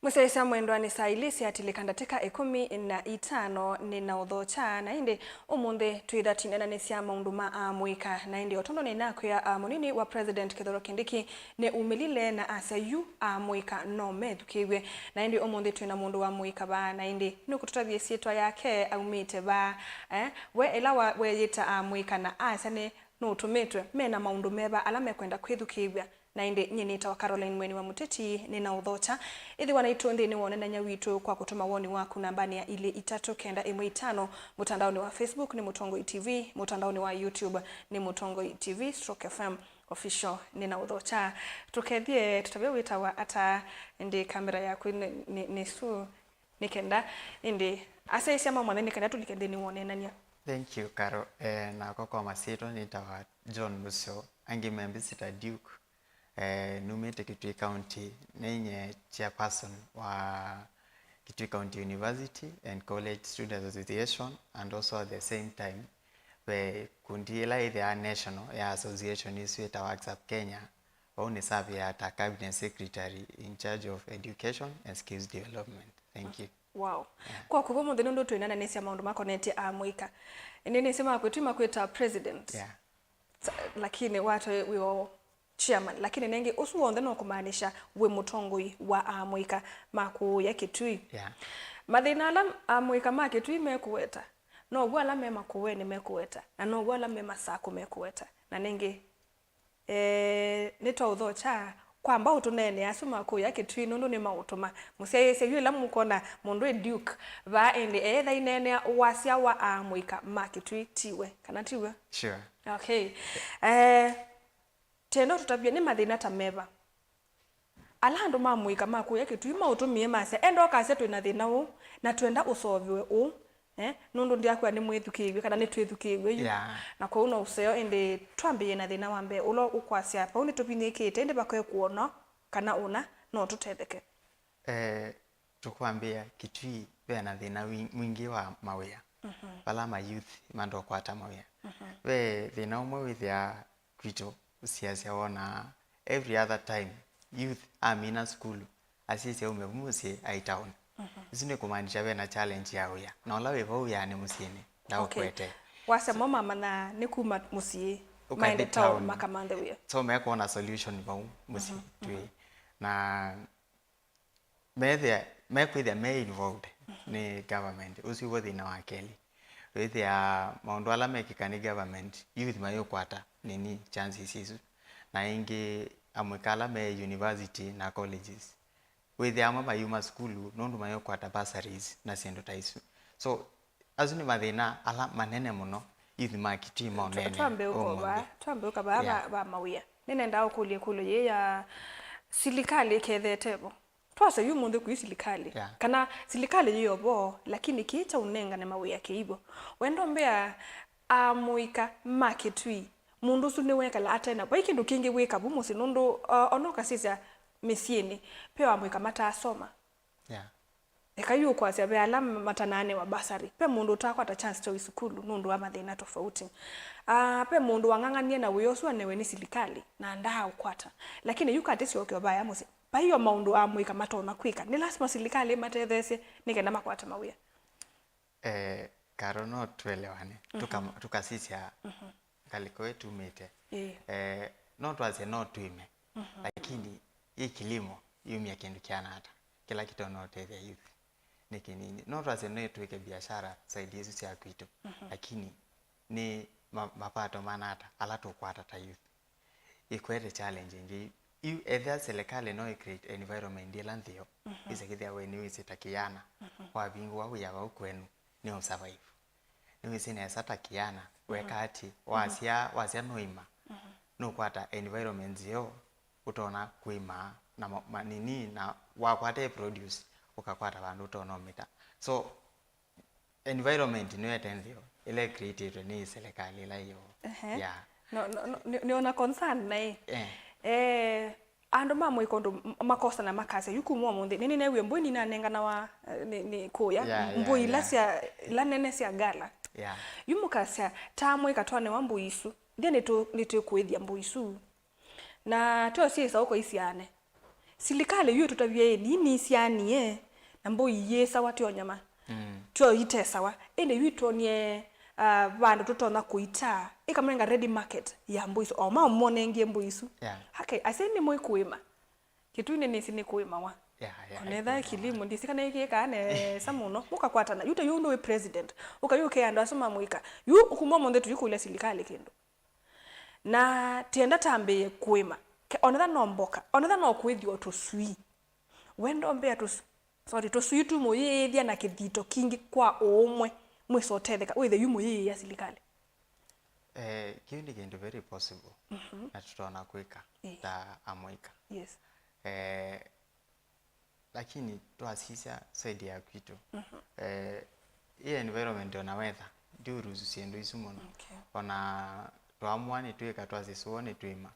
Musaisa mwendwani saa ilisi atilikandateka 15 nina udhocha na indi umunthe twithatinena ni cia maundu ma amwika na indi otondo ni nakwia munini wa President Kithure Kindiki ne umilile na asayu amwika no methukiwe na indi umunthe twina mundu wa mwika ba na indi nukututathie cietwa yake aumite ba we ela weyita amwika na asa ne no tumetwe mena maundu meba ala mekwenda kwithukiwa na indi nyenita wa Caroline Mweni wa Muteti nina udhocha ithi wanaitu ndi ni wonenanya witu kwa kutuma woni waku nambani ya ile 395 mutandaoni wa Facebook ni Mutongoi TV, mutandaoni wa YouTube ni Mutongoi TV /FM official nina udhocha tukethie tutabia wita wa ata ndi kamera yaku ni su nikenda indi asa isema mwana nikenda tulikende ni wonenanya. Thank you Caro. Na kwa masito nitawa John Muso angi membisita Duke numete Kitui County nenye chairperson wa Kitui County University and College Students Association and also at the same time we kundiela the national ya association isweta WhatsApp Kenya waone serve ya cabinet secretary in charge of education and skills development. Thank you. Wow. Yeah. Kwa kubomo the ndo tuinana nesi ya maundu mako neti amwika. Nene sema kwetuma kweta president. Yeah. Lakini watu we chairman lakini nenge usu wonde no kumaanisha we Mutongoi wa amwika maku ya Kitui. Yeah. Mathina ala amwika ma Kitui mekuweta. No gwala mema kuweni mekuweta. Na no gwala mema saku mekuweta. Na nenge nitwa udhocha kwamba utunene asuma ko ya Kitui nundu ni mautuma museyese yula mukona mundu Duke ba ende etha inene wasia wa amwika ma Kitui tiwe kana tiwe. Sure. Okay. Tendo tutabia ni mathina tameva alando mamwika mako ya Kitui mautumie mase endo kase twina thina u na twenda usolviwe u nundu ndiakwa ni mwithukiwe kana ni twithukiwe Yeah. na kwa uno useo ende twambie na thina wambe ulo ukwasya pa uni tupinikite ende bakwe kuona kana una no tutetheke. Tukwambia Kitui bena thina mwingi wa mawia bala ma youth mando kwata mawia we thina umwe withia kwito usiasia wona every other time youth amina school asisi umevumusi ai town isine kumaanisha bena challenge yao ya na ola we vau ya ni musini na ukwete wasa mama na nikuma musie mind town makamande we so me kuona solution vau musi tui na me kwithia me involved ni government usi wothi na wakeli withia maundu ala mekikani government youth mayo kwata nini chances isu na ingi amwikala me university na colleges withia ama mayuma school nondu mayo kwata bursaries na sendo taisu so azuni mathina ala manene muno youth ma Kitui monene twambe uko ba mawia nene ndao kulie kulo ye ya silikali kethetebo twase yu mundu ku silikali kana silikali yobo lakini kiita unenga na mawia keibo wendo mbea amwika ma Kitui mundu sune wekala atena kwa ikindu kingi weka bumusi nundu onoka sisa mesieni pe amwika mata asoma ekayu kwa sia be alama matanane wa basari pe mundu utakwata chance to isukulu nundu wa mathina tofauti pe mundu wanganganie na wiyosu anewe ni silikali na ndaa ukwata lakini yukatisi okyo baya musi pa hiyo maundu amwika matona kwika ni lazima silikali matethese nikenda makwata mawia. Karo no tuelewane tukasisia kaliko wetu mete no twaze no tuime lakini hii kilimo yumia kindu kiana hata kila kitu no tethia youth nikinini no twaze no tuweke biashara saidi yesu sia kwito lakini ni mapato manata ala tukwata ta youth ikwete challenge ngi you either serikali no create environment ila nthio isakithia we ni wisitakiana wa bingu wa ya wa kwenu ni survive ni wisine sata kiana wekati wasia noima no kwata environment zio utona kuima na manini na wakwata produce ukakwata bandu utona mita so environment no etendio ile created ni serikali la hiyo ni ona concern nai ando mamwe kondo makosa na makase yukumwa munde nini na we mboni na nenga na wa ni koya mboi lasia la nene sia gala yumukasya tamwe katwane wambu isu ndiye nitu kwithia mbu isu na to si sa uko isiane silikale yu tutavye nini sianie na mbo yesa wati onyama tio ite sawa ende yu tonie vandu tutona kuita ikamrenga ready market ya mbuisu o ma monenge mbuisu hake aseni moi kuima kitu nini sini kuima wa onetha kilimo ndisikana iki kane samuno mukakwatana yute yu no president ukayuke ando asoma muika yu ukumo monde tuyikule silikale kendo na tienda tambe kuima onetha nomboka onetha no kwithio tusui wendo mbea tusui tu moyethia na kithito kingi kwa umwe mwiso tetheka withe yu moyi ya silikale kiundi kindu very possible na tutona kwika ta amoika yes lakini twasisa saidi ya kwitu hii environment ona weather ndiuruzu siendo isu muno ona twamwani twika twasisuone twima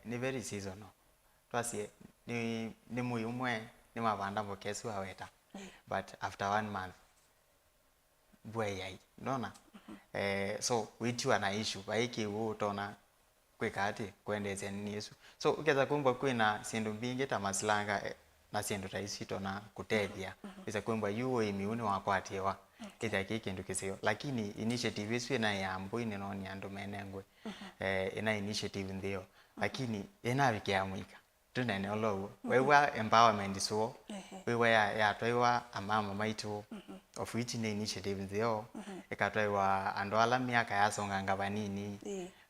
ni very seasonal twasie ni muyumwe ni mavanda mbokesu aweta but after 1 month buayai nona so witu ana issue baiki wo tona kwikati kwendeze ni Yesu so ukeza kumba kwina sindu mbingi ta maslanga na sindu taisi tona kutethia bisa kumba yuo imiuni wakwatiwa ita kindu kisio lakini initiative isu ina ya mbuini no ni andu menengwe ina initiative ndio lakini ina wiki ya mwika tunene olowo wewa empowerment so wewa ya toiwa amama maitu of which ni initiative ndio ikatoiwa ando ala miaka yasonga ngabanini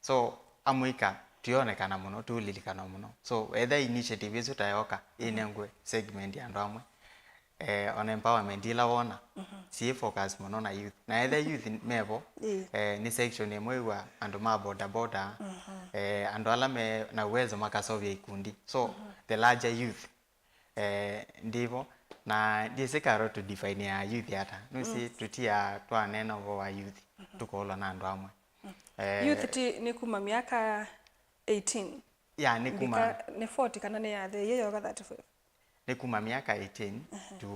so amwika tionekana muno tulilikana muno so either initiative isu tayoka inengwe segment ya ando amwe on empowerment ila wona si focus muno na youth na either youth mevo ni section emwewa ando ma boda ando ala me na uwezo makasovya ikundi so the larger youth ndivo na ndisikaro to define ya youth hata nusi tutia twa neno wa youth tukola na ando amwe youth ti ni kuma miaka 18 ya ni kuma ni 40 kana ni ya the year 35 ni kuma miaka 18 to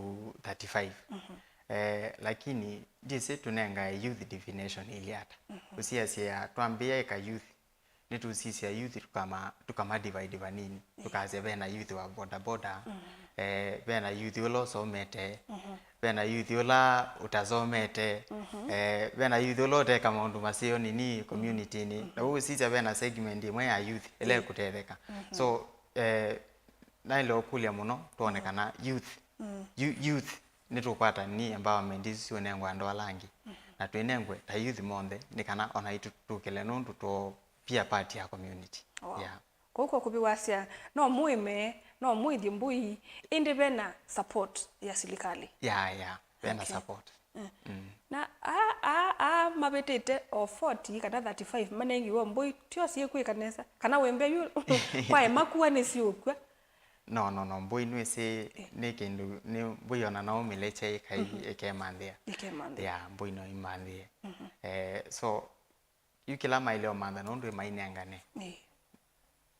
35 lakini jisi tunenga youth definition ili hata usiasia tuambia eka youth ni tusisia youth tukama divide vanini tukaze bena youth wa boda bena youth ulo somete bena youth ula utazomete bena youth ulo te kama undu masio nini community ni na usisia bena segment imwe ya youth ile kutetheka so na ile okulia muno tuonekana youth nitukwata ni empowerment isi nengwa ando alangi na tuenengwe ta youth monde nikana ona itu tukele nundu to pia part ya community koko kubiwasia no muime no muithi mbui indi bena support ya silikali bena support na mabetete of 40 kana 35 manengi wo mbui tio sie kwikanesa kana wembe yu kwa emakuwa ni siukwa no mbui nwe se ne kindu ne mbui ona no mileche kai ekemandhia mbui no imandhia so yukila maile omanda no ndo mainengane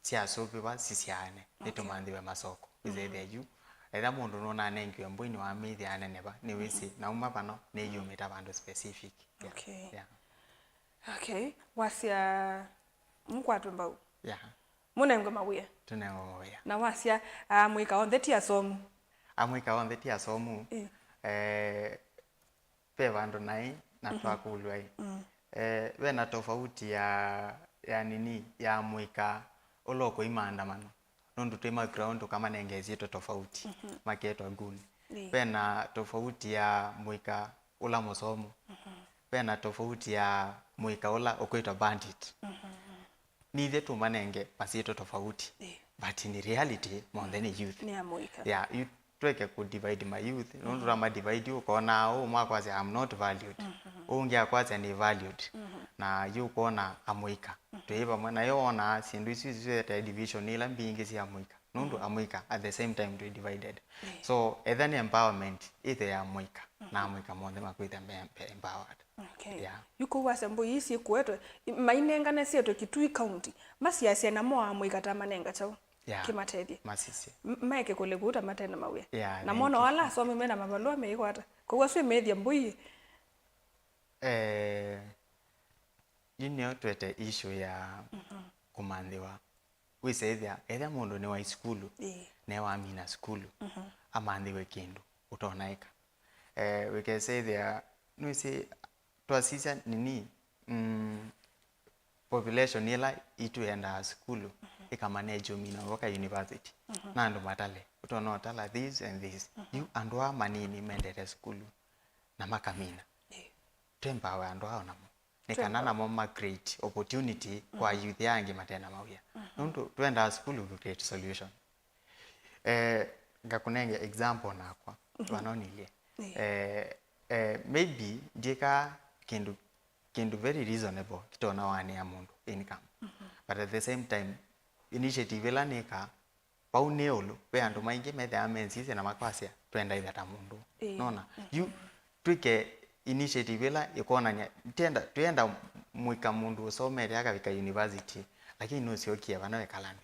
sia sobe ba sisiane nitumandhiwe masoko izede yu either mundu no na nengi mbui ni wa mithi anene ba ni wisi na uma pano ne yumita bandu specific okay wasia mkwatu mbau munengo mawia tunengoya na wasia mwika on the tia somu amwika on the tia somu pe bandu nai na twakulwa wena tofauti ya nini ya mwika oloko imaandamano nondu tema ground kama nengezito tofauti maketo aguni wena tofauti ya mwika ula mosomo wena tofauti ya mwika ula okwitwa bandit nithe tumanenge masito tofauti but in reality more than youth ni amoika you tweke ku divide my youth nondu rama divide ukona mwakwaze I'm not valued ungia kwaze ni valued na yukona amoika tuiva mwana yona sindu isi ta division ila mbingi si amoika nondu amoika at the same time to divided so either empowerment either ya amoika na amoika monde makwita empowered yuko wasembo isi kweto mainengane sieto Kitui County masiasia na moa amoika tamanenga chao kimatethi masisi maike kule kuta matena mawe na mono wala so mimena mabalua meikwata kwa swe media mbui yinyo twete issue ya kumandhiwa we say either mundu ni wa school ne wa mina school amandi we kindu utonaika we can say there no say twasisa nini population ila ituenda school ikamanage mina waka university na andu matale utona otala this and this you andwa manini mendere school na makamina tempa wa andwa onamo nikanana mo create opportunity kwa youth yangi matena mawia nundu twenda school to create solution ngakunenge example nakwa wanonilie maybe dika kindu very reasonable kitona wani ya mundu income but at the same time initiative ila nika pauneolo we andu maingi methe amensi na makwasya twenda ithata mundu nona you twike initiative ila ikonanya twenda mwika mundu usomere akavika university lakini no siokia bana wekalani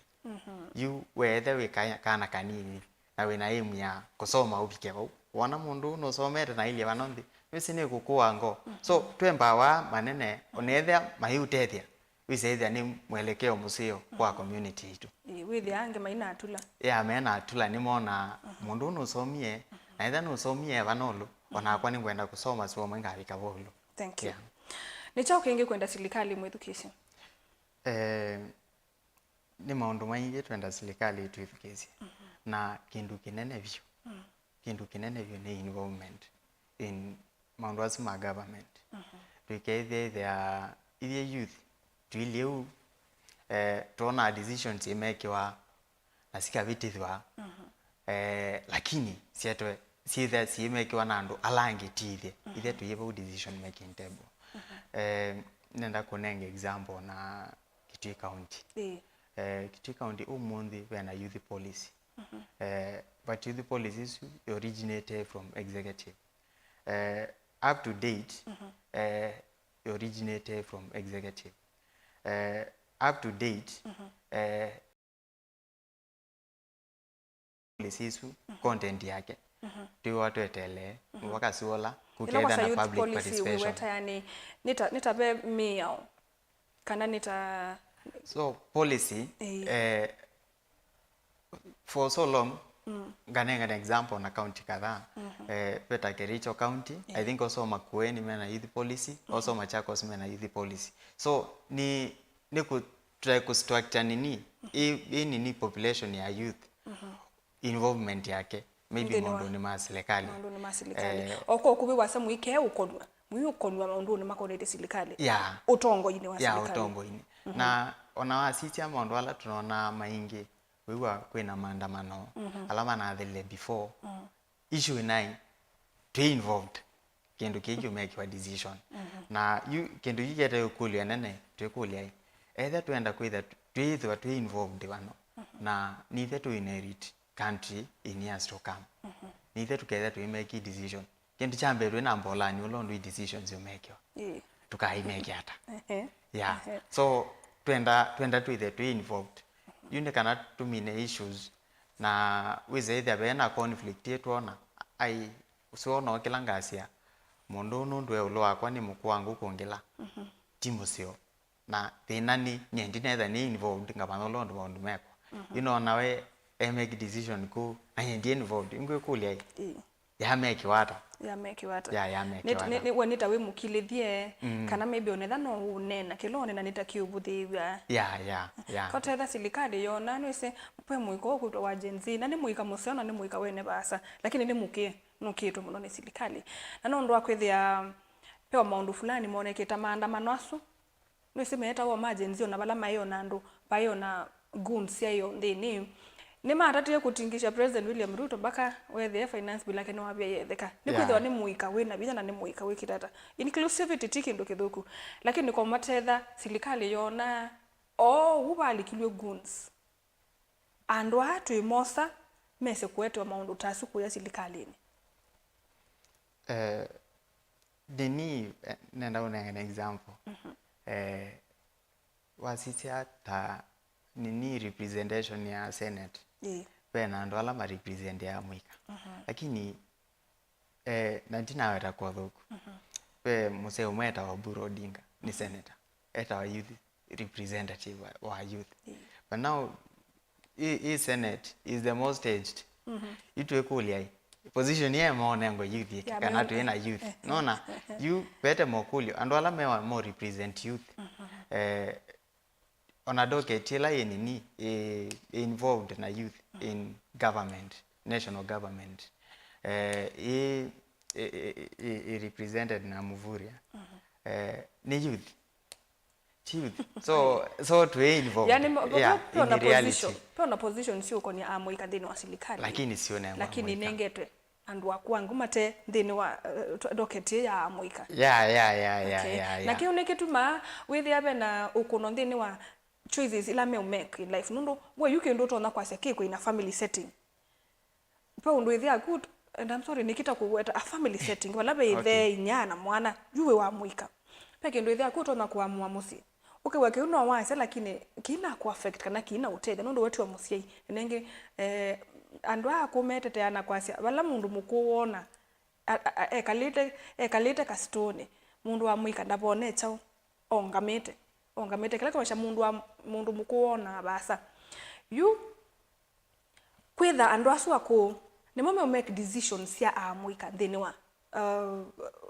you whether we kana kanini na we na aim ya kusoma ubike wana mundu no somere na ile banondi wesine kukua ngo so twembawa manene onethia mahiutethia wisethia ni mwelekeo musio kwa community itu withia ange maina atula mena atula ni mona mundu no somie na itha no somie banolo onakwa ni kwenda kusoma sio mwenga abika bolo. Thank you. Ni chao kingi kwenda serikali mu education? Ni maundu maingi twenda serikali tu education. Na kindu kinene vyo. Kindu kinene vyo ni involvement in maundu asima government. Tuikeithia the youth tuiliu tuona decisions imekiwa na sikavitithwa lakini sietwe siethe simekiwa na andu alangi tithie ithe tuyiva decision making table nenda kunenge example na Kitui County Kitui County umundi wena youth policy but youth policies originated from executive up to date originated from executive up to date policies content yake tu watu etele wakasuola kukeda na public participation yani nitabe miao kana nita so policy for so long ganenga an example na county kadhaa Peta Kericho County I think also Makueni mena youth policy also Machakos mena youth policy so ni ku try ku structure nini nini population ya youth involvement yake maybe mundu ni maserikali oko kubi wasa muike ukonwa muikonwa mundu ni makonete serikali utongo ine wa serikali utongo ine na ona wasiti ama mundu ala tunaona maingi wewa kwena maandamano alama na the before issue 9 to involved kindu kiki make a decision na you kindu yigete ukulia nene twekulia either tuenda kwitha twithwa to involved wano na neither to inherit country in years to come neither together to make a decision kindu chambe rwe na mbola ni ulondu decisions you make tukaimeke hata so twenda to either to involved yune kana tumine issues na wize either bena conflict yetuona ai usiona okilangasia mundu nundwe ulo wakwa ni mukwangu kongela timu sio na thinani nyendi nether ni involved ngabano londo bondo meko nawe make decision ku na nyendi involved ingwe kulia ya make wata ni wanita we mukilithie kana maybe onetha no unena kilone na nitakiubuthia kote etha serikali yona no ise mpe muiko ku wa Gen Z na ni muika musiona ni muika wene basa lakini ni mukie nukitu muno ni serikali na no ndo akwithia pewa maundu fulani moneketa maandamano asu no ise meta wa Gen Z ona bala mayo na ndu bayo na guns yayo ndini ni matatu kutingisha President William Ruto baka wethe finance bill akeno wabia yetheka ni kwithwa ni muika wina binya na ni muika wikirata inclusivity tikindu kithuku lakini kwa matetha serikali yona ubalikilwe guns andu atu imosa mese kwetwa maundu tasu kuya serikali deni nenda una example wasisia ta nini representation ya Senate pena ndo alama represent ya mwika lakini nantina weta kwa thuku pe museo mweta wa Oburu Odinga ni senator eta wa youth representative wa youth but now Senate is the most aged itu ekulia position ye mona ngo youth kana tu ina youth nona you better mokulio and wala me more represent youth on a docket ila yenini involved na youth in government, national government he represented na Muvuria ni youth so to involve yani in reality pona position sio koni amoika thini wa serikali lakini sio na lakini nengetwe andu akwangu mate thini wa docket ya amoika yeah na kiu nikituma withi abe na ukuno thini wa choices ila me make in life nundo we you can do to na kwa seki in a family setting pa undu ithi good and I'm sorry nikita kuweta a family setting wala be the inyana mwana yuwe wa muika peke ndu ithi good na kuamua musi okay wake uno wase lakini kina ku affect kana kina utega nundo wetu wa musi nenge andu akumeteteana kwasia wala mundu mukuona ekalite kastone mundu wa muika ndabone chao ongamete kila kwa mundu mukuona basa you kwitha andu asu ako nimo make decisions ya amuika thini wa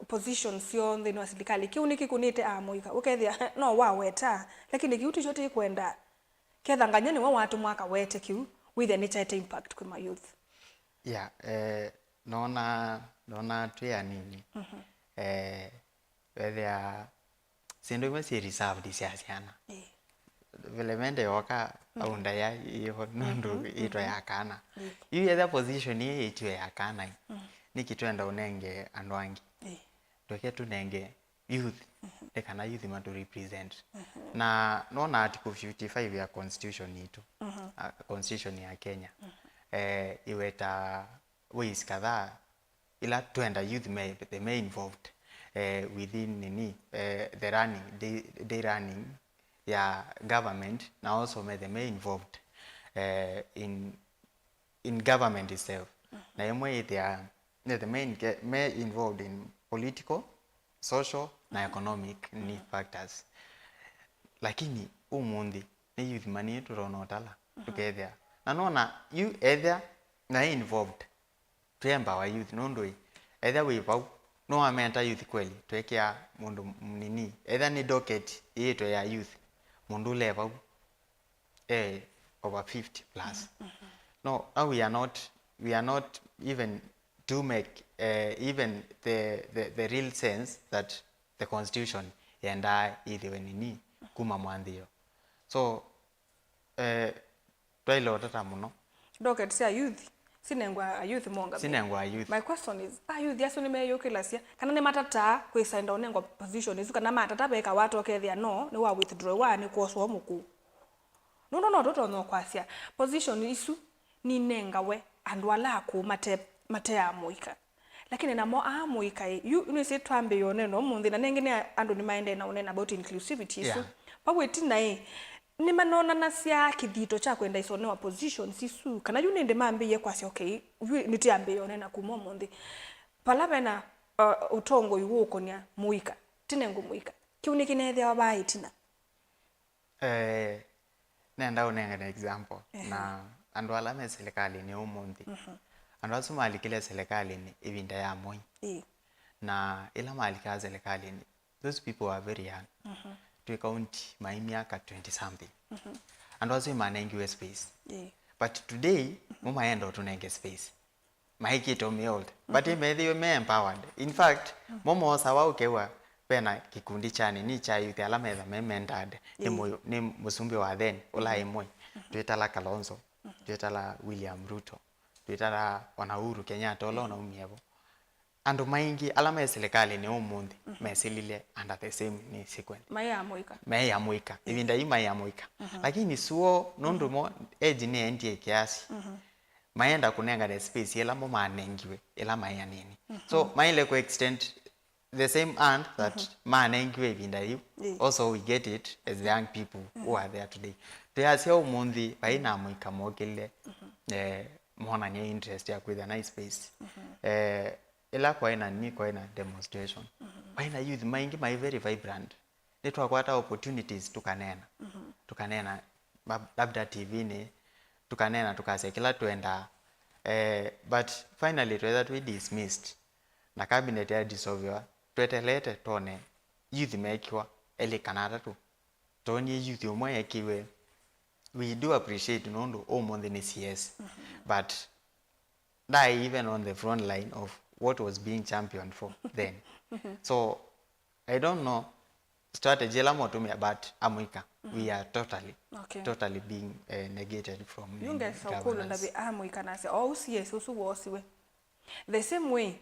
positions yo thini wa serikali kiu nikikunite amuika ukethia no wa weta lakini kiuti chote ikwenda ketha nganyani wa watu mwaka wete kiu with the nature impact kwa youth nona tu ya nini whether sindo imwe si reserved isiasiana vile mende yoka aunda ya iyo nundu ito ya kana yu either position ye ito ya kana ni kitwenda unenge andwangi toke tunenge youth kana youth matu represent na nona article 55 ya constitution ito constitution ya Kenya iweta ways kadhaa ila twenda youth they may involved within the running day running government now also they may involved in government itself na imwe they are the may involved in political, social na economic factors lakini umundi ni youth mani turonotala together na nona you either na involved to empower youth nondoi either we pau no amenta youth kweli twekea mundu nini either ni docket yeto ya youth mundu level over 50 plus no we are not even to make even the real sense that the constitution yenda ile nini kuma mwandio so twailo tata muno docket ya youth sinengwa youth monga youth. My question is youth yaso ni meyo kilasia kana ne matata kwisainda onengwa position isu kana matata beka watu okethia no ni wa withdraw wa ni kuoswo muku no toto no kwasia position isu ni nengawe andu ala ku mate ya muika lakini namo muika you ni se twambe yone no munthi na nengine andu ni maende na unena about inclusivity isu paweti na ni manona na sia kithito cha kwenda isone wa position sisu kana yu nende mambiye kwasi okay nitiambe yone na kumo mundi pala na utongo yuko nya muika tinengo muika kiuni kinethia wabai tina nenda unenga example na andu ala me serikali ni umundi andu asumali kile serikali ni ibinda ya moi na ila mali ka serikali ni those people are very young to count my miaka 20 something and also manengiwe space but today mumaenda tunenge space maikito me old but they me empowered in fact momo sawa ukewa pena kikundi chani ni cha youth ala metha me mentored ni musumbi wa then ula imwe twetala Kalonzo twetala William Ruto twetala Uhuru Kenyatta ola na umiebo andu maingi alama ya serikali ni umundi mesilile under the same ni sequence maya muika ibinda yima ya muika lakini suo nundu mo age ni endie kiasi maenda kunenga the space ela mo manengiwe ela maya nini so maile ko extend the same hand that manengiwe ibinda yu also we get it as the young people who are there today they are so umundi baina muika mogele mona nye interest ya kwitha nice space ila kwa ina demonstration baina youth maingi my very vibrant netwa kwata opportunities tukanena labda TV ni tukanena tukase kila tuenda but finally we dismissed na cabinet ya dissolve twetelete tone youth mekiwa ele kanada tu toni youth umwe yekiwe we do appreciate nondo omonde ni CS but die even on the front line of what was being championed for then so I don't know strategy la motumia but amuika we are totally being negated from yunge saukulu ndabi amuika nase all CS usu wosiwe the same way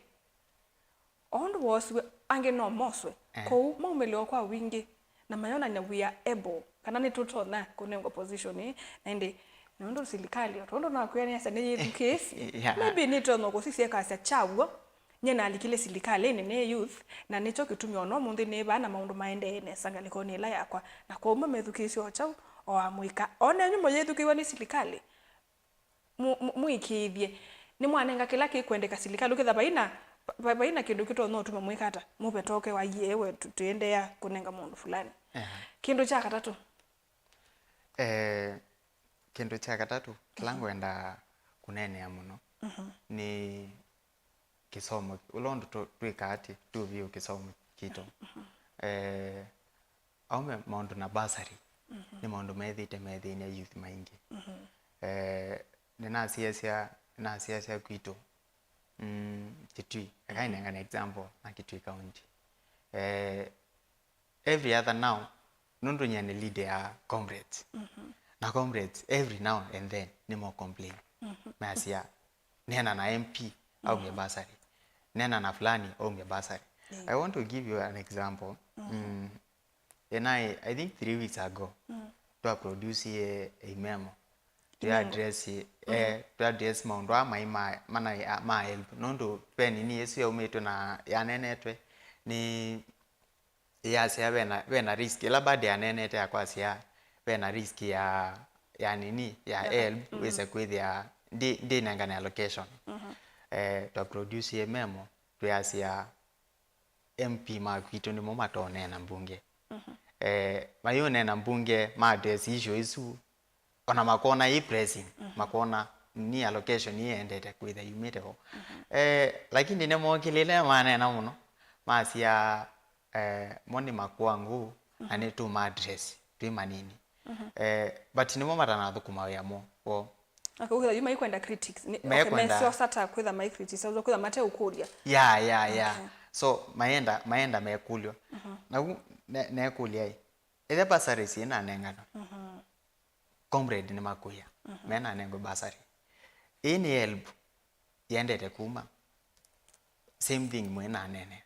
on wosiwe ange no moswe ko maumele kwa wingi na mayona na we are able kana ni tutona kunengo position ende nondo silikali otondo na kuyani asa ne educate maybe nito no kosisi ekasa chawo nyena alikile silikali ne youth na nicho kitumia ono munthi ne bana maundu maende ne sangaliko ni la yakwa na kwa umma education ocha o amuika one nyumo yedukiwa ni silikali muikithie ni mwanenga kila kikwendeka silikali ukitha baina kindu kito no tuma muikata mubetoke wa yewe tuende ya kunenga mundu fulani kindu cha katatu kindu cha katatu kilango enda kunene ya muno ni kisomo ulondo twikati tuvio kisomo kito aume maundu na basari ni maundu methite methine youth maingi nina siasia kwito Kitui akaina an example na Kitui County every other now nundu nyane leader ya comrades na comrades every now and then ni more complain masia nena na MP au ngebasari nena na fulani au ngebasari I want to give you an example and I think 3 weeks ago to produce a memo to address maundu mana ma help nondo pen ni yesu ya umeto na yanenetwe ni yasia bena risk la bade yanenete akwasia bena risk ya nini ya help wese kwithia ndi nangana allocation to produce a memo to yasia MP makwito ni mo matone na mbunge mayone na mbunge ma address issue isu ona makona hii pressing makona ni allocation hii endete kwitha yumiteko lakini ne mokilile maana na muno masia moni makwangu ane tu ma address tu manini but ni mo matana thukuma ya mo o akauga yuma ikwenda critics mesio sata kwitha my critics so kwitha mate ukulia yeah so maenda mekulio na nekulia ile basari sina nengano comrade ni makuya mena nengo basari ini help yendete kuma same thing mwena nene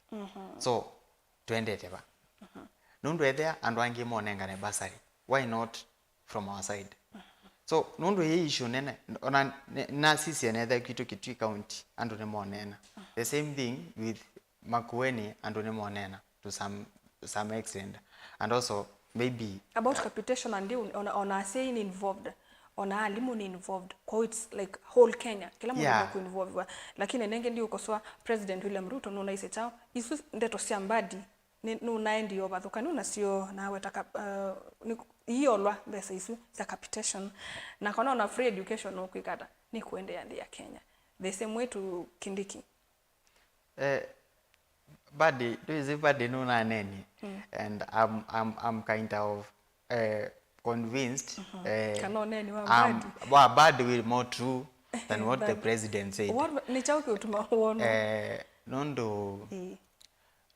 so twendete ba nundu ethia andu angi monenga ne basari why not from our side so nundu hii issue nene ona na sisi ene kitu Kitui County andu ne monena the same thing with Makueni andu ne monena to some extent and also maybe about capitation and on saying involved on alimu ni involved so it's like whole Kenya kila mtu ku involved lakini nenge ndio ukoswa President William Ruto no naise chao isu ndeto sia mbadi no naendi obathukani na sio nawe taka iyolwa besa isu za capitation na kona na free education no kwikata ni kuendea ndi ya Kenya the same way to Kindiki badi badi no na neni and I'm kind of convinced kanoneni wa badi badi will more true than what the president said what ni chao utuma huono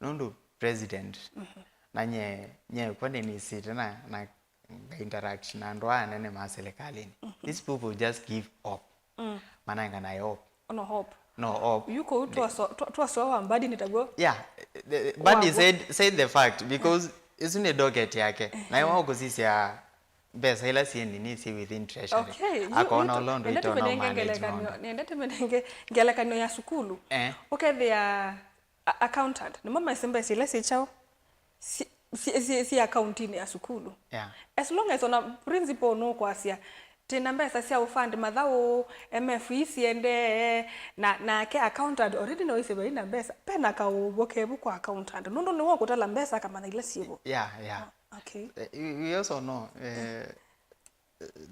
nondo president na nye kwani ni sitana na interaction and one nene ma serikalini these people just give up mananga na hope no hope yuko twaso wa mbadi nitago badi said the fact because isn't docket yake na yao kusisi ya besa ila si nini si within treasury akaona londo itono management niendete menenge ngelekanyo ya sukulu okay they are accountant ni mama sembe sile si chao si accounting ya sukulu as long as ona principal no kwasia tena mbesa sia ufund madhao MFC ende na ke accountant already no isebe ina mbesa pena ka ubokebu kwa accountant nondo ni wako tala mbesa kama na ile sibo okay we also know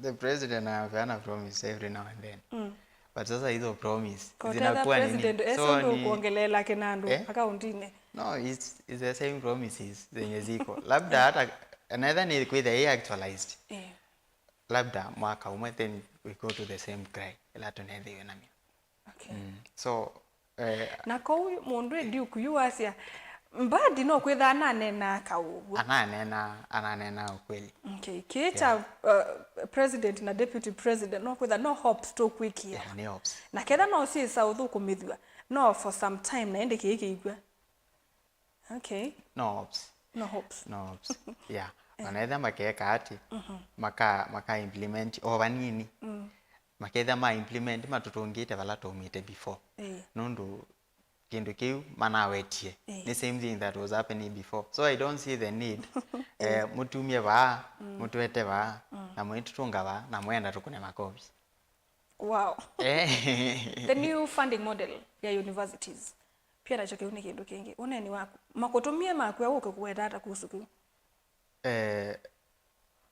the president anapeana promise every now and then. But sasa hizo promise zinakuwa nini? So ni kuongelela kenando accountine. No, it's the same promises zenye ziko. Labda hata another ni kwenda hii actualized. Labda mwaka umwe then we go to the same cry. Ila tunethiwe na mimi. Okay. So na ko mundu ndi kuyuasia mbadi no kwetha ananena kaugu. Ananena ukweli. Okay. Kieta president na deputy president no kwetha no hopes to quick here. No hopes. Na ketha no si sauthu kumithwa. No for some time na ende kiigwa. Okay. No hopes. No hopes. No hopes. Yeah. Wanaetha makeka ati maka implement ovanini. Maketha ma implement matutungite vala tumite before. Nundu kindu kiu manawetie. The same thing that was happening before. So I don't see the need mutumie va, mutuete va, na muitutunga va, na muenda tukune makobi. Wow. The new funding model ya universities. Pia nacho kiuni kindu kingi. Uneni wako. Makutumie makwe uke kuweta hata kuhusu kiu.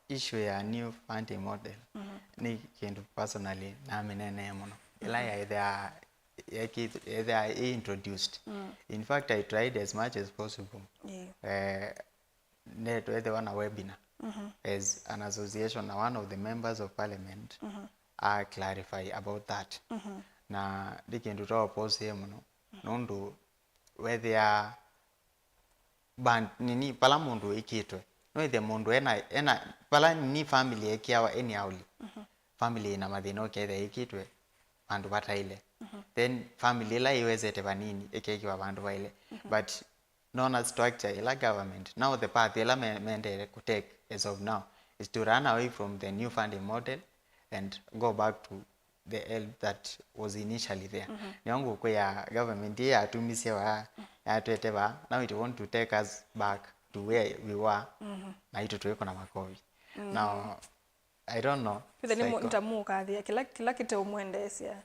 Issue ya new funding model ni kindu personally na minene muno. Ila ya they are introduced. In fact, I tried as much as possible. Net whether on a webinar as an association, one of the members of parliament clarify about that. Na dikindu to pose muno. Nundu whether band nini pala mundu ikitwe. No the mundu ena pala ni family ekiawa any auli. Family ina mathino kethe ikitwe bandu bataile. Then family la iwezete banini ekekiwa bandu baile. But non structure ila government. Now the path ila mende could take as of now is to run away from the new funding model and go back to the help that was initially there. Nyangu kwa ya government ya atumisie wa ya tuete ba. Now it want to take us back to where we were. Na ito tuweko na makovi. Now I don't know. Pida ni ntamuka thia kila kite umwendesia.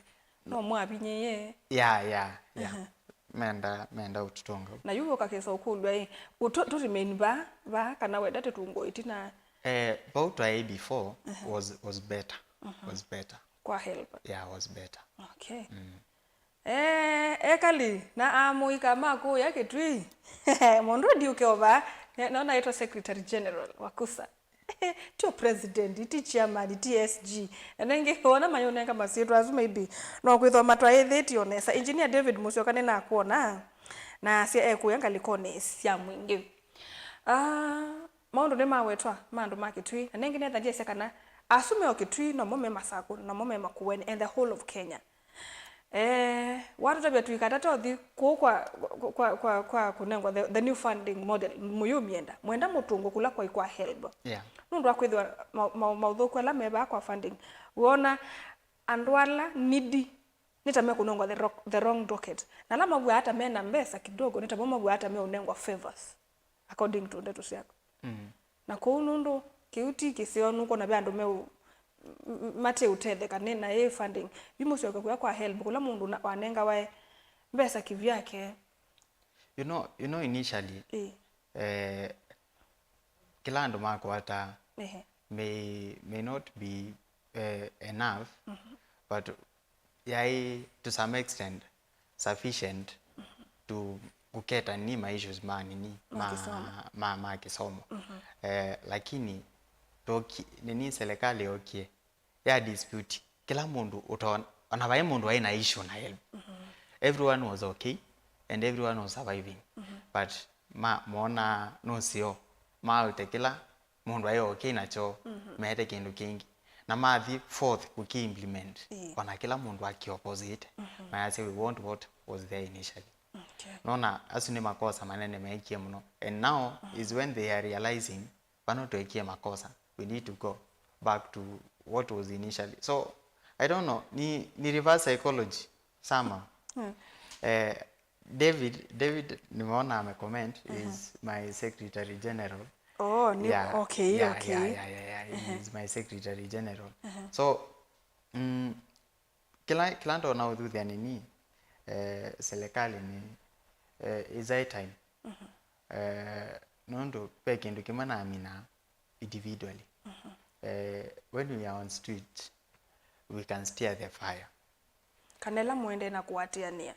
No mwabinye ye. Yeah. Menda ututonga. Na yuko kakesa ukulwa turimeni ba kana weda tetungo itina. About a before was better. Was better. Kwa help. Yeah, was better. Okay. Ekali na amuika mako yake tui. Mondo ndiuke oba naona ito secretary general wakusa. Tio president, iti chairman, TSG. Nenge kuona mayone kama sietu azu maybe no kwithwa matwa etheti onesa. Engineer David Musyoka nena kuona na sia kuyanga likone sia mwingi. Maundu ne mawetwa mandu makitwi. Nenge netha je sekana asume okitwi no mome masako no mome makuweni and the whole of Kenya. Watu tabia tuikata tothi kwa kunengwa the new funding model muyumienda mwenda mutungo kula kwa help. Yeah. Nundu akwithwa mauthuku ala meba kwa funding. Uona andwala nidi nitame kunengwa the wrong docket. Na lama bwa hata mena mbesa kidogo nitaboma bwa hata me unengwa favors according to ndetu siako. Na kwa nundu kiuti kisionu ko na bandu me mate utede kanena ye funding bimusyoka kwa help kula mundu wanenga wae mbesa kivyake. You know initially kila ndo mako hata may not be enough but yai to some extent sufficient to kuketa ni ma issues ni ma kisomo. Lakini toki nini serikali okay ya dispute kila mundu utaona anabaye mundu aina issue na help. Everyone was okay and everyone was surviving. But mona no sio utekila mundu ayo okay nacho mehete kindu kingi na mathi fourth kuki implement wana kila mundu aki opposite. I say we want what was there initially. Okay. Nona asune makosa manene mekie mno and now is when they are realizing bano tuekie makosa. We need to go back to what was initially. So I don't know ni reverse psychology sama. David nimeona amecomment is my secretary general. Oh, yeah, okay. Yeah. He's my secretary general. So kila ndo na udhudhi nini serikali ni is a time. Nondo peke ndo kimana amina individually. when we are on street we can steer the fire. Kanela mwende na kuatiania.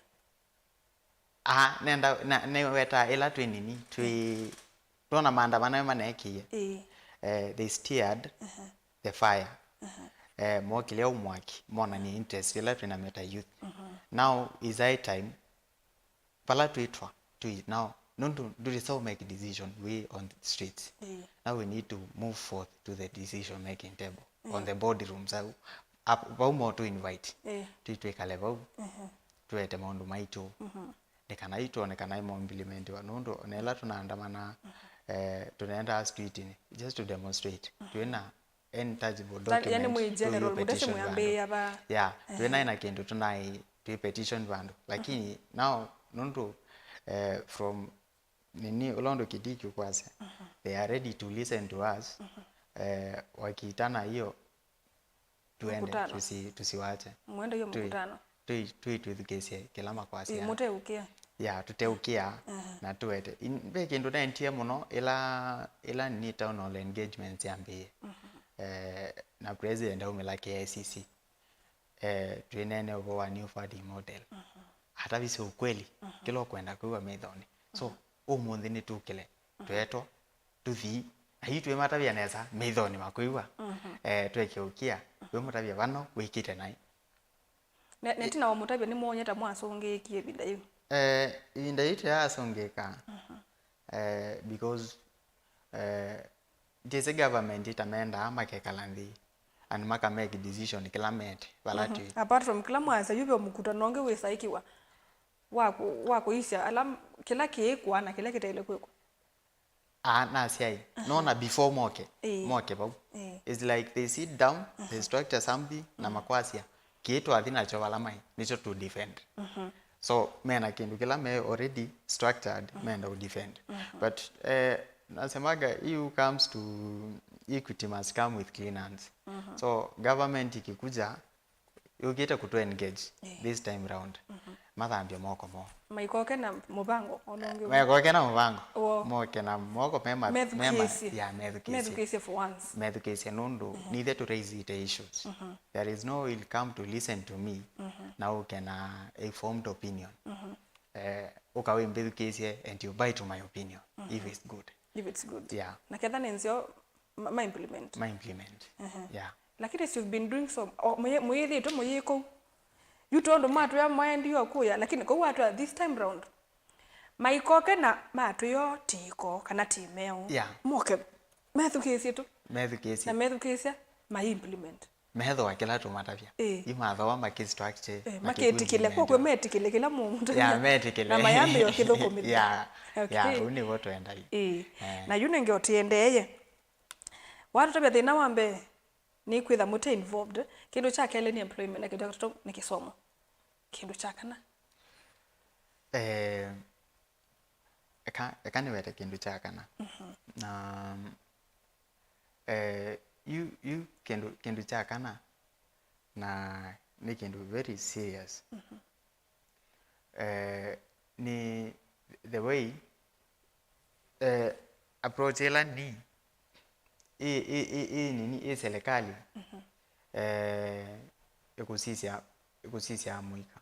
Nenda ne weta ila twinini tuona maandamano manekie. They steered the fire. Mo kileo mwaki mona ni interest ila twinameta youth. Now is high time pala tuitwa now don't do so make decision we on the streets. Now we need to move forth to the decision making table on the boardrooms up more to invite tuitweka level tuete maundu maitu nekana ito nekana imo implement wa nundu nela tunaandamana tunaenda street ni just to demonstrate tuena intangible document yani mu general mudeshe muambe aba tuena ina kindu tunai tu petition bandu lakini now nundu from nini ulondo kidiki kwase they are ready to listen to us wakiitana hiyo tuende tusiwache mwende hiyo mkutano tuithukesie kila makwasi muteukia tuteukia na tuete be kindu na ntie muno ila ni town hall engagement yambie na president umela KICC tuinene ugo wa new funding model hata visi ukweli kilo kwenda kuwa methoni so umuthi ni tukile tweto tuthi ahi twe matavia neza methoni makuiwa twekeukia we mutavia vano wikite nai netina wa mutavia ni mwonyeta mwasongekie binda hiyo inda ite asongeka because this government itamenda makekalanthi and maka make decision kila mete balatu apart from kila mwasa yube mkutano nge wesaikiwa wako isha alam kila kiekwa na kila kitele kweko na siai no na before moke bau it's like they sit down they structure something na makwasia kitu athina cho walamai nicho to defend so mena kindu kila me already structured menda to defend but nasemaga you comes to equity must come with clean hands so government ikikuja yogeta kuto engage this time round mathambia moko mo maikoke na mubango ononge maikoke na mubango moke na moko mema medukesi for once medukesi nundu neither to raise the issues there is no will come to listen to me now can informed opinion ukawe medukesi and you buy to my opinion if it's good na kedha nenzio ma implement lakini you've been doing so muyithi to muyiko you told matu ya mind yo kuya lakini ko watu this time round maikoke na matu yo tiko kana timeo moke methukesi tu methukesi na methukesi ma implement metho akila tu matavia imatho wa make structure maketikile kwa metikile kila mundu metikile na mayambe yo kithoko mimi uni woto enda hii na yune ngiotiendeye watu tabia thina wambe ni kwitha mute involved kindu cha kele ni employment na kindu cha ni kisomo kindu cha kana ekani wete kindu cha kana na you kindu cha kana na ni kindu very serious ni the way approach ila ni nini serikali ekusisia amuika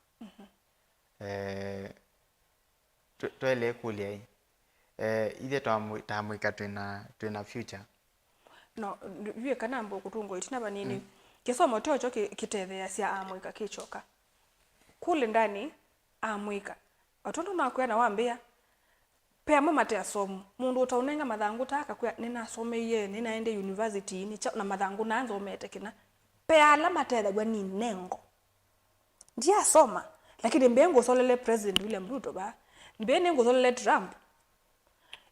twele kulia ile tamuika twina future no viwe kana mbo kutungo itina banini kisomo tocho kitethea sia amuika kichoka kule ndani amuika watoto nakuya na wambia pea mama te asomo mundu utaunenga mathangu taka kwa nina someye ninaende university ni na mathangu naanza umete kina pea alama te gwa ni nengo ndia soma lakini mbengo solele president William Ruto ba mbengo solele Trump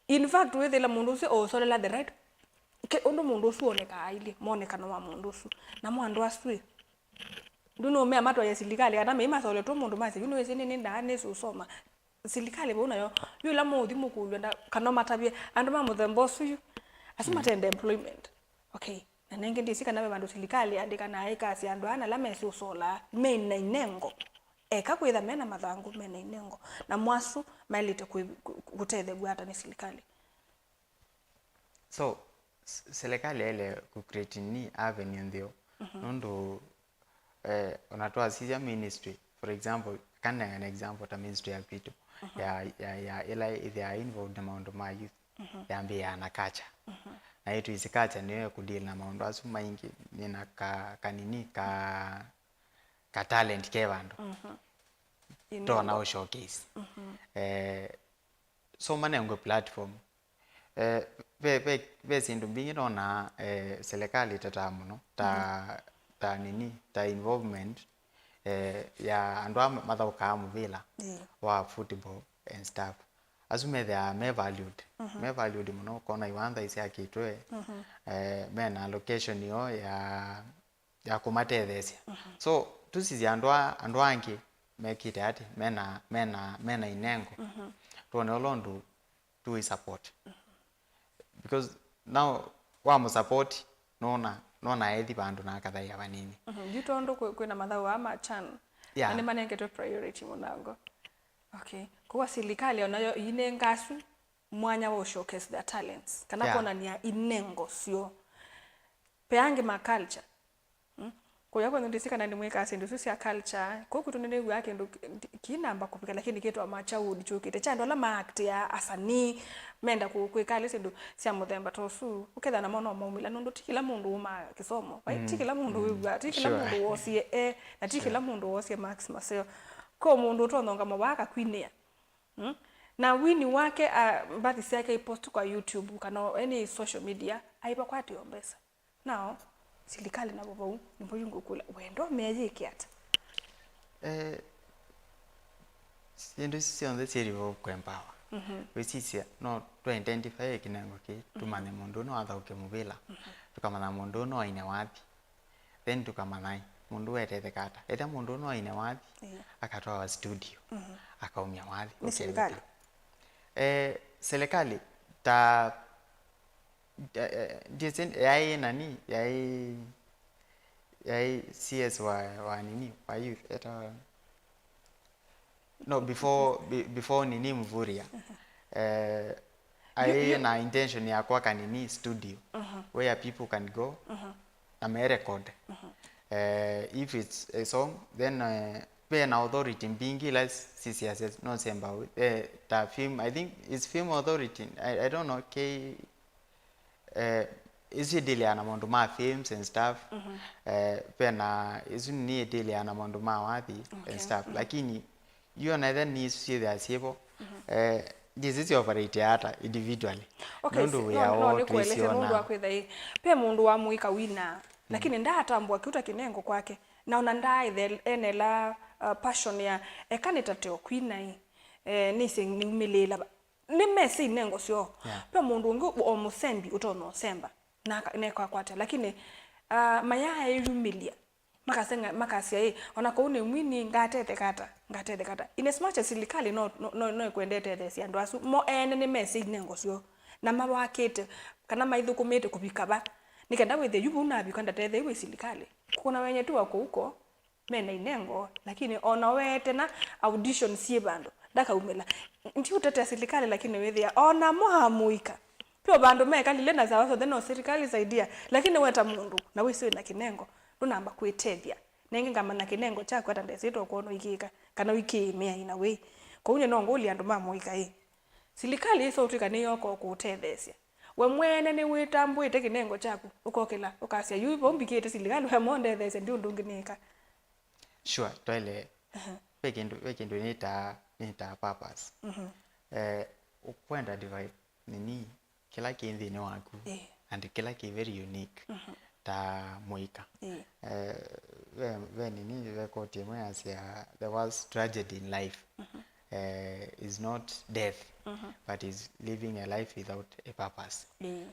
in fact with la mundu se o solela the right ke ondo mundu su oneka aile moneka no mundu su na mwandu asui nduno me amato ya silikali kana me masole to mundu mase university ni ndane su soma silikali bona yo la modi mukulu nda kana matabye andu mamuthembo suyu asuma tende employment okay na nenge ndisika nabe bandu silikali andika na ekasi andu ana la mesu sola mena inengo eka kwitha mena mathangu mena inengo na mwasu mailite kutethe gwata ni silikali so serikali ile ku create ni avenue ndio nondo unatoa sisi ministry for example kana an example ta ministry ya vitu ya ila they are involved na mambo ma youth yambe ya nakacha na yetu isikacha niwe kudeal na mambo asu maingi nina kanini ka talent ke bandu to na showcase so manengo platform be sindu bingi na serikali tatamuno ta nini ta involvement ya andwa mathauka muvila wa football and stuff asume they are me valued muno kona iwanda isi akitwe mena location yo ya kumatethesia so tusizi andwa angi mekite ati mena inengo tuone olondu tu support because now wa mu support nona ethi bandu na kathai abanini Jutondo kwina mathau ama chan ani manengetwe priority munango okay kwa serikali onayo ine ngasu mwanya wa showcase their talents kana kuonania inengo sio peange ma culture kwa yako ndisika na ndimweka asindu cia culture kwa kutunene yake ndo kinamba kupika lakini kitu amacha udicukite chando la act ya asani menda kuikali sindu cia muthemba tosu uketha na mono maumila ndo tikila mundu uma kisomo right tikila mundu wiwa tikila mundu wosie na tikila mundu wosie max maseo ko mundu tononga mabaka kwinia na wini wake baadhi yake ipost kwa YouTube kana any social media aipa kwati ombesa now serikali na baba nimbo yungu kula wendo meyike ata sindu sionde serivo kwempower wisisia no to identify kinengo ki tumane mundu no athauke muvila tukamana mundu no aine wapi then tukamanai mundu wetete kata eta mundu no aine wapi akatoa studio akaumia wapi ni serikali serikali ta disen yai nani yai CS wa nini wa youth eta no before nini Mvuria I na intention ya kwa kanini studio where people can go and record if it's a song then pay an authority mbingi like CCSS no semba the film I think it's film authority I don't know is it deal ana mondo ma films and stuff pena isu ni deal ana mondo ma wapi and stuff lakini you another needs see the asibo this is operate ata individually ndo we are all kueleza mundu akwithai pe mundu wa muika wina lakini ndatambua kiuta kinengo kwake na ona ndai the enela passion ya ekanitateo kwinai nisi niumilela ni mesi nengo sio pe mundu ngu omusembi utono semba na nekwa kwata lakini maya yumilia makasia ona ko une mwini ngatete kata in as much as serikali no kwendete thesi andu asu mo ene ni mesi nengo sio na mabakete kana maithukumite kubikaba nikenda wethe yubu na bikanda tethe we serikali kuna wenye tu wako huko mena inengo lakini ona wete na audition sie bando daka umela nti utete serikali lakini wethia ona mohamuika pio bando meka lile na zawaso theno serikali saidia lakini weta mundu na wisiwe na kinengo namba kwetethia nenge ngama na kinengo chako ata ndesito kuono ikika kana wiki mea ina we ko unye no ngoli andu mamuika serikali iso utika ni yoko kutethesia we mwene ni witambwite kinengo chako ukokela ukasia yubo mbikite serikali we monde these ndio ndunginika sure toile wekindu nita purpose ukwenda divide nini kila kinthi ni waku and kila ki very unique ta muika when nini we kote mwe asia there was tragedy in life is not death but is living a life without a purpose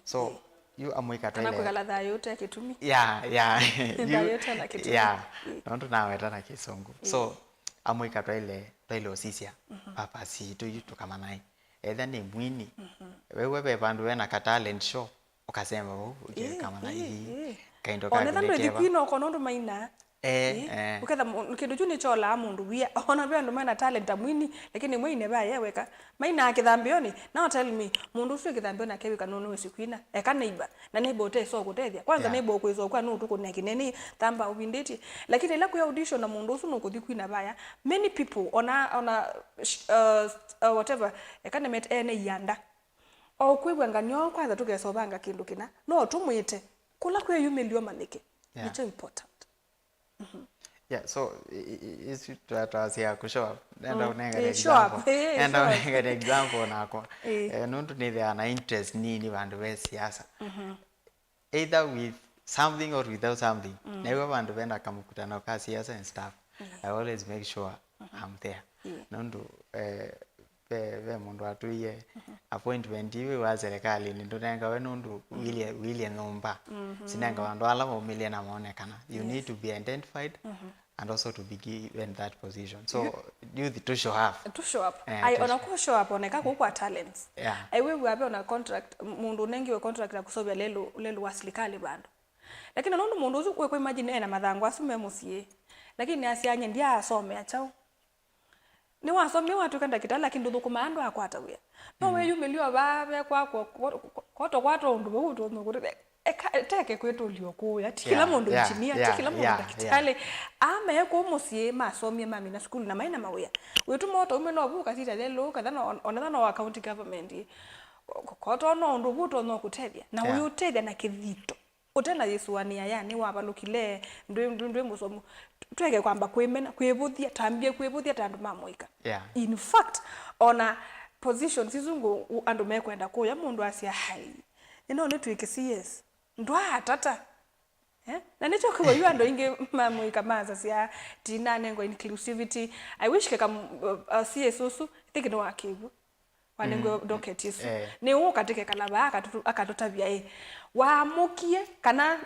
so you amuika toile kana kugala tha yote kitumi yote na kitumi ndo naweta na kisongo so amuika toile osisia purpose tu kama nai either ni mwini wewe be bandu wena ka talent show ukasema kama nai kaindo ka ona ndo dipino kono ndo maina uketha kindu chu ni chola mundu wia ona bia ndo mana talent amwini lakini mwine ba yeweka maina akithambio now tell me mundu ucio kithambio na kewika no sikwina eka neighbor na neighbor ute so gutethia kwanza neighbor kwizo kwa no tuko na kineni thamba ubinditi lakini la ku audition na mundu ucio no kuthi kwina baya many people ona whatever eka ne met ene yanda o kwibwenga nyo kwanza tugesobanga kindu kina no tumwite kula kwe yumilio manike it's important. Yeah, so is it that as ya kushow up and unega example nako nundu ni there na interest nini bandu be siasa either with something or without something never bandu benda kamukutana ka siasa and stuff I always make sure I'm there nundu be mundu atuye appointment iwe wa serikali ndonenga we nundu William Nomba sinanga bandu ala momilia na maonekana you need to be identified and also to be given that position so you to show up I ona ku show up oneka kwa talents aiwe wabe ona contract mundu nengiwe contract ya kusobya lelo wa serikali bandu lakini nundu mundu uzu kwa imagine ena mathangu asume musie lakini asianye ndia asome achao ni wasome watu kanda kitala lakini ndukuma andu akwata wia no we yumelio babe kwako kwato undu buto ngure teke kwetu liokuya kila mundu engineer kila mundu dakitale ame ko musie masomye mami na school na maina mawia wetu moto umeno buka sita lelo kadhana onadhana wa county government kwato no undu buto no kutethia na uyu tethia na kithito utena Yesu ania yani wabalukile ndwe musomo tweke kwamba kwemena kwebuthia tambie kwebuthia tandu mamoika in fact ona position sizungu andu mekwenda kuya mundu asia hai ino ni twike CS ndwa tata na nicho kwa yu ando inge mamoika maza sia tina nengo inclusivity I wish keka CS usu think no akibu wanengo doketisu ni ukatike kalaba akatotavia waamukie kana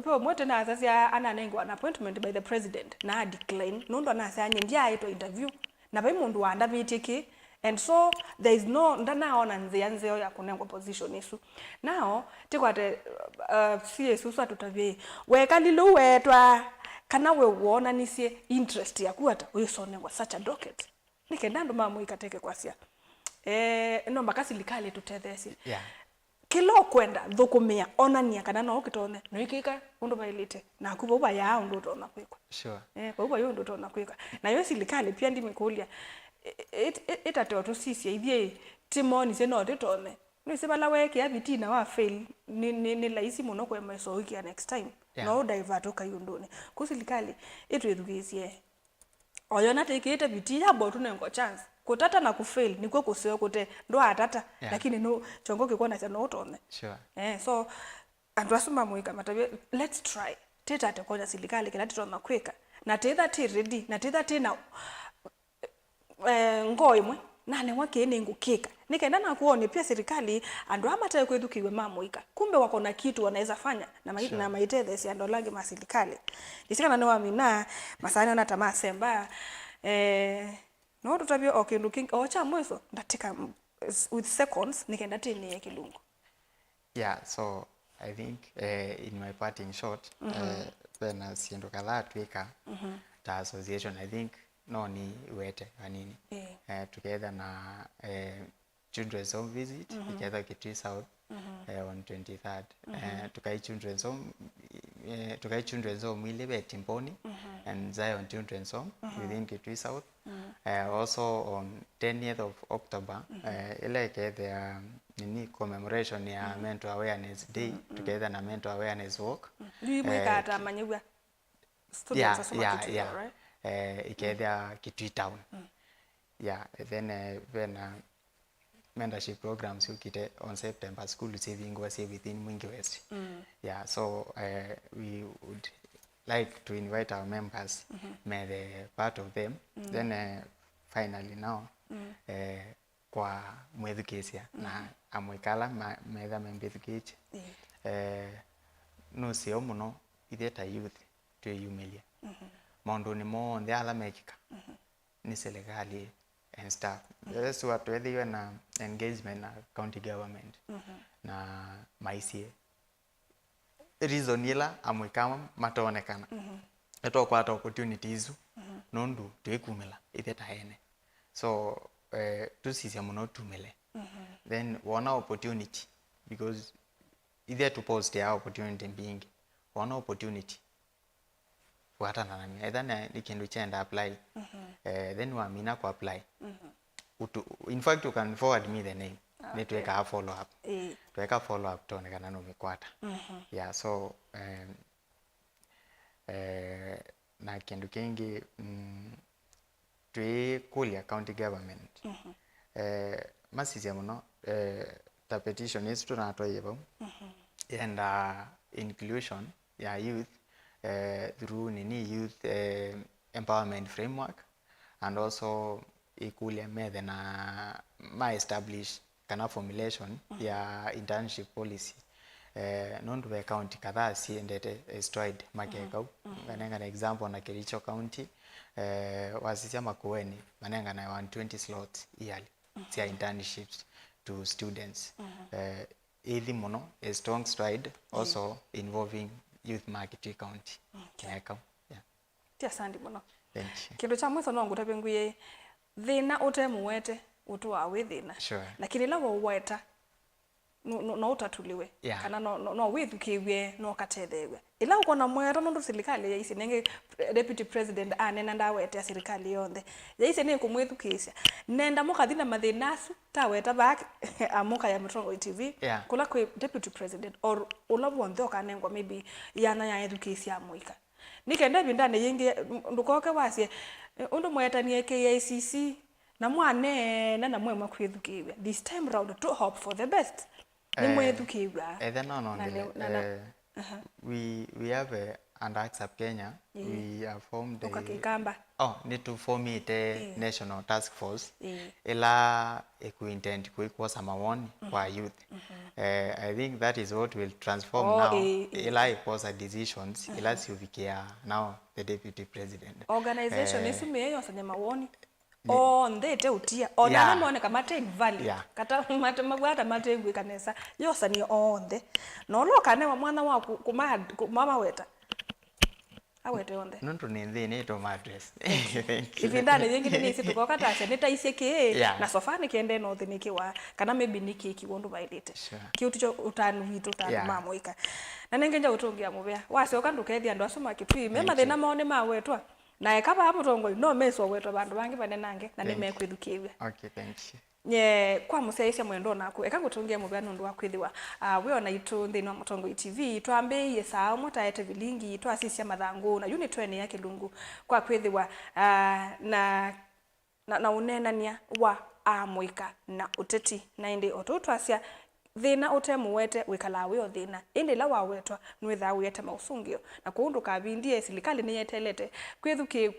po mwote na asasi ananengo an appointment by the president na decline nundo anasanya ndia ito interview na bai mundu wanda bitiki and so there is no ndana ona nze ya kunengo position isu now tikwate CS usu atutavie weka lilo wetwa kana we wona nisie interest ya kuata uyisonengwa such a docket nikenda ndo mamu ikateke kwasia no makasi likale tutethesi kilo kwenda thukumia onania kana no kitone no ikika undu bailite na kuba uba ya undu tona kwikwa uba yo undu tona kwikwa na yo silikale pia ndimekulia itate oto sisi ithie timoni se no tone no se bala weke ya bitina wa fail ni laisi muno kwa meso wiki next time no divert ukayundone kusilikale itwethugisie oyona tekete bitia botu nengo chance kutata na kufail niko kuseo kute ndo atata lakini no chongo kikona cha no tone so andu asuma muika matabe let's try teta atakonya silikali kila tona kweka na tetha ti ready na tetha ti na ngoimwe nane wake ni ngukika nikaenda na kuone pia serikali andu amataye kwethukiwe mamuika kumbe wako na kitu wanaweza fanya na maithe si ando langi masilikali isikana ni wamina masana na tamaa semba no tutabio okay looking ocha mweso ndatika with seconds nikaenda tini ya kilungu so I think in my part in short when asiendo kala twika ta association I think no ni wete kanini together na children's home visit together Kitui South on 23rd tukai children's home ile Timboni and Zion Children's Home within Kitui South also on 10th of October ile the nini commemoration ya mental awareness day together na mental awareness walk mwikata manyugwa students asoma Kitui right ikethia Kitui town then mentorship programs ukite on September school saving was within Mwingi West so we would like to invite our members may the part of them then finally now kwa mwethukesia na amwikala metha membethukeche no sio muno itheta youth twiyumilia maundu ni monthe ala mekika ni serikali and stuff yes watu wethiwe na engagement na county government na maisie reason ila amwikama matonekana eto kwata opportunities nondu twekumela ithe taene so tusisia muno tumele then one opportunity because ithe to post ya opportunity being one opportunity wata na nami either ni kindu chenda apply then wamina ku apply in fact you can forward me the name netweka follow up tweka follow up tone kana no mikwata yeah so na kindu kingi twi kulia county government masisia muno the petition is to nato yebo and inclusion ya youth through nini youth empowerment framework and also ikulia methe na establish kana formulation ya internship policy nondu we county kadhaa siendete stride makekau manenga na example na Kericho county wasisia Makueni manenga na 120 slots yearly sia internships to students ethi muno a strong stride also involving youth market county kekau tia sandi muno thank you kindu cha mwiso no ngutabe nguye thina utemuwete utwa withina sure lakini lawo weta no utatuliwe kana no withukiwe no katethewe ila uko na mwera nundu serikali ya isi nenge deputy president anena ndawete ya serikali yonthe ya isi ni kumwithukisya nenda mukathina mathinasu taweta back amuka ya Mutongo TV kula kwi deputy president or ulabu wonthe okanengwa maybe yana ya ethukisya muika nikenda bindane yingi ndukoke wasie undu mwetanie KICC na mwane na mwemwe kwithukiwe this time round to hope for the best ni mwethukiwa we have under ACSAP Kenya we have formed need to form it a national task force ila intend kuikosa mawoni kwa youth I think that is what will transform now ila ikosa decisions ila siufikia now the deputy president organization isume yosanya mawoni ndete utia ona mone kama ten value kata magwata matengwe kanesa yosa ni onde no lokane wa mwana wa kumama weta awete onde nonto nende ne to madress ifindane yengine ni situ kwa kata se neta iseke na sofani kiende no thinikiwa kana maybe niki wondu bailite kiutu cho utanu witu tanu mamoika na nengenja utongia mubea wase okandukethia andu asoma kitwi mema thina maone mawetwa na ekaba Mutongo no meso wetwa bandu bangi banenange na nimekwithukiwe okay thank you kwa museisya mwendo naku ekangutungia mubea nundu wa kwithiwa we ona itu thini wa Mutongo TV twambiie saa mutaete vilingi twasisya mathangu na unit 20 ya Kilungu kwa kwithiwa na unenania wa amuika na uteti na indi otutwasya thina utemuwete wikala wio thina indi la wawetwa nwitha wiyete mausungio na kuundu kabindie serikali ni yetelete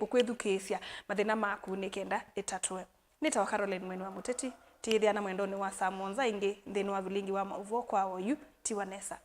kwithukisya mathina maku nikenda itatwe nitawa Caroline Mwene wa Muteti tithia na mwendoni wa Samonza ingi thini wa vilingi wa mauvo kwa oyu Tiwanesa.